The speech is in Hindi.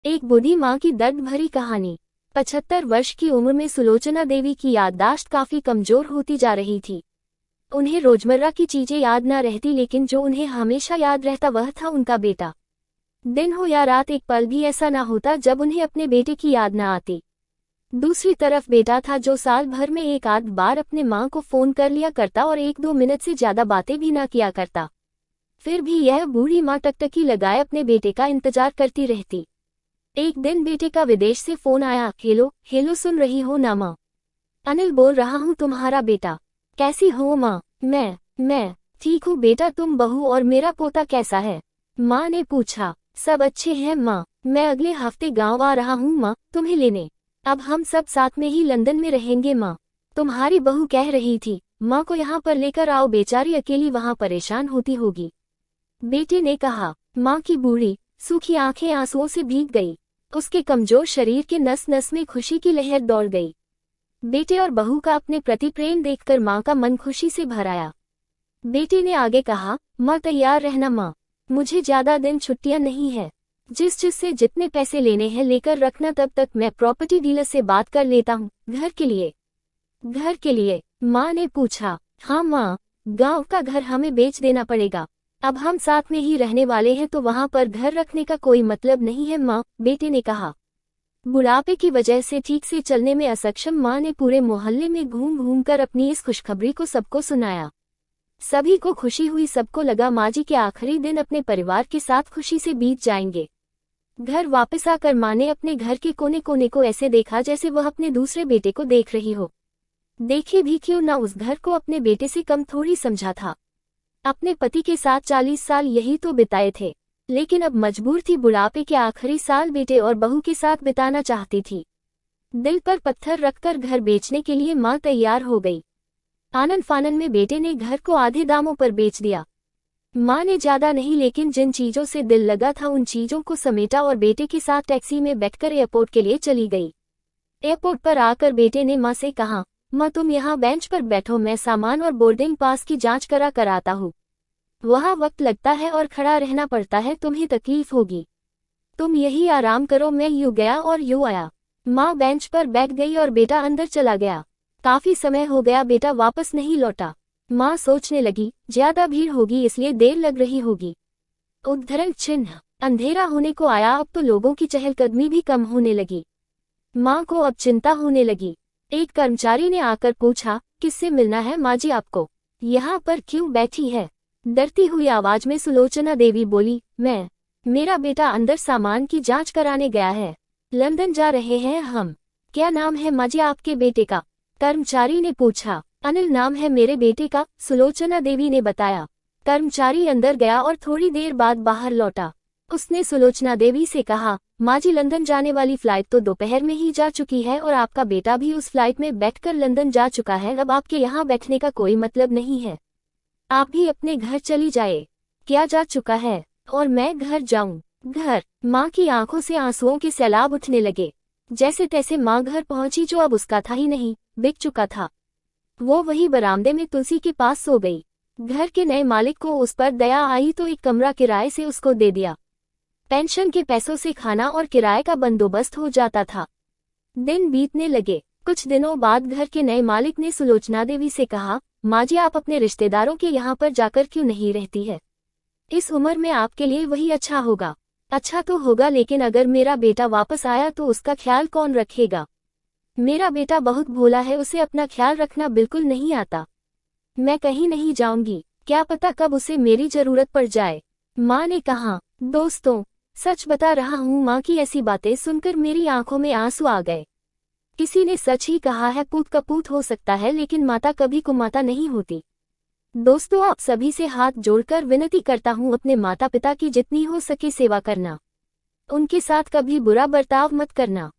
एक बूढ़ी माँ की दर्द भरी कहानी। 75 वर्ष की उम्र में सुलोचना देवी की याददाश्त काफी कमजोर होती जा रही थी। उन्हें रोजमर्रा की चीजें याद न रहती, लेकिन जो उन्हें हमेशा याद रहता वह था उनका बेटा। दिन हो या रात, एक पल भी ऐसा न होता जब उन्हें अपने बेटे की याद न आती। दूसरी तरफ बेटा था जो साल भर में एक आध बार अपने माँ को फोन कर लिया करता और 1-2 मिनट से ज्यादा बातें भी न किया करता। फिर भी यह बूढ़ी माँ टकटकी लगाए अपने बेटे का इंतजार करती रहती। एक दिन बेटे का विदेश से फोन आया। हेलो हेलो, सुन रही हो ना माँ? अनिल बोल रहा हूँ, तुम्हारा बेटा। कैसी हो माँ? मैं ठीक हूँ बेटा, तुम बहू और मेरा पोता कैसा है? माँ ने पूछा। सब अच्छे हैं माँ, मैं अगले हफ्ते गाँव आ रहा हूँ माँ, तुम्हें लेने। अब हम सब साथ में ही लंदन में रहेंगे माँ। तुम्हारी बहू कह रही थी माँ को यहाँ पर लेकर आओ, बेचारी अकेली वहाँ परेशान होती होगी। बेटे ने कहा। माँ की बूढ़ी सूखी आंखें आंसुओं से भीग गई। उसके कमजोर शरीर के नस नस में खुशी की लहर दौड़ गई। बेटे और बहू का अपने प्रति प्रेम देखकर माँ का मन खुशी से भर आया। बेटे ने आगे कहा, माँ तैयार रहना माँ, मुझे ज्यादा दिन छुट्टियां नहीं है। जिससे जितने पैसे लेने हैं लेकर रखना, तब तक मैं प्रॉपर्टी डीलर से बात कर लेता हूँ। घर के लिए? घर के लिए? माँ ने पूछा। हाँ माँ, गाँव का घर हमें बेच देना पड़ेगा। अब हम साथ में ही रहने वाले हैं तो वहाँ पर घर रखने का कोई मतलब नहीं है माँ, बेटे ने कहा। बुढ़ापे की वजह से ठीक से चलने में असक्षम माँ ने पूरे मोहल्ले में घूम घूम कर अपनी इस खुशखबरी को सबको सुनाया। सभी को खुशी हुई, सबको लगा माँ जी के आखिरी दिन अपने परिवार के साथ खुशी से बीत जाएंगे। घर वापस आकर माँ ने अपने घर के कोने कोने को ऐसे देखा जैसे वह अपने दूसरे बेटे को देख रही हो। देखे भी क्यों ना, उस घर को अपने बेटे से कम थोड़ी समझा था। अपने पति के साथ 40 साल यही तो बिताए थे, लेकिन अब मजबूर थी बुढ़ापे के आखिरी साल बेटे और बहू के साथ बिताना चाहती थी। दिल पर पत्थर रखकर घर बेचने के लिए माँ तैयार हो गई। आनन फानन में बेटे ने घर को आधे दामों पर बेच दिया। माँ ने ज्यादा नहीं, लेकिन जिन चीजों से दिल लगा था उन चीजों को समेटा और बेटे के साथ टैक्सी में बैठकर एयरपोर्ट के लिए चली गई। एयरपोर्ट पर आकर बेटे ने माँ से कहा, माँ तुम यहाँ बेंच पर बैठो, मैं सामान और बोर्डिंग पास की जांच कर आता हूँ। वहाँ वक्त लगता है और खड़ा रहना पड़ता है, तुम्हें तकलीफ होगी। तुम यही आराम करो। मैं यूँ गया और यूँ आया। माँ बेंच पर बैठ गई और बेटा अंदर चला गया। काफी समय हो गया, बेटा वापस नहीं लौटा। माँ सोचने लगी, ज्यादा भीड़ होगी इसलिए देर लग रही होगी। उद्धरण चिन्ह। अंधेरा होने को आया, अब तो लोगों की चहलकदमी भी कम होने लगी। माँ को अब चिंता होने लगी। एक कर्मचारी ने आकर पूछा, किससे मिलना है माँ जी आपको? यहाँ पर क्यों बैठी है? डरती हुई आवाज में सुलोचना देवी बोली, मेरा बेटा अंदर सामान की जांच कराने गया है। लंदन जा रहे हैं हम। क्या नाम है माँ जी आपके बेटे का? कर्मचारी ने पूछा। अनिल नाम है मेरे बेटे का, सुलोचना देवी ने बताया। कर्मचारी अंदर गया और थोड़ी देर बाद बाहर लौटा। उसने सुलोचना देवी से कहा, माँ जी लंदन जाने वाली फ्लाइट तो दोपहर में ही जा चुकी है और आपका बेटा भी उस फ्लाइट में बैठकर लंदन जा चुका है। अब आपके यहाँ बैठने का कोई मतलब नहीं है, आप भी अपने घर चली जाए। क्या जा चुका है? और मैं घर जाऊं? घर? माँ की आंखों से आंसुओं के सैलाब उठने लगे। जैसे तैसे माँ घर पहुंची, जो अब उसका था ही नहीं, बिक चुका था। वो वही बरामदे में तुलसी के पास सो गई। घर के नए मालिक को उस पर दया आई तो एक कमरा किराए से उसको दे दिया। पेंशन के पैसों से खाना और किराए का बंदोबस्त हो जाता था। दिन बीतने लगे। कुछ दिनों बाद घर के नए मालिक ने सुलोचना देवी से कहा, माँ जी आप अपने रिश्तेदारों के यहाँ पर जाकर क्यों नहीं रहती है? इस उम्र में आपके लिए वही अच्छा होगा। अच्छा तो होगा, लेकिन अगर मेरा बेटा वापस आया तो उसका ख्याल कौन रखेगा? मेरा बेटा बहुत भोला है, उसे अपना ख्याल रखना बिल्कुल नहीं आता। मैं कहीं नहीं जाऊंगी, क्या पता कब उसे मेरी जरूरत पड़ जाए। माँ ने कहा। दोस्तों, सच बता रहा हूँ, माँ की ऐसी बातें सुनकर मेरी आंखों में आंसू आ गए। किसी ने सच ही कहा है, पूत कपूत हो सकता है लेकिन माता कभी कुमाता नहीं होती। दोस्तों, आप सभी से हाथ जोड़कर विनती करता हूँ, अपने माता पिता की जितनी हो सके सेवा करना। उनके साथ कभी बुरा बर्ताव मत करना।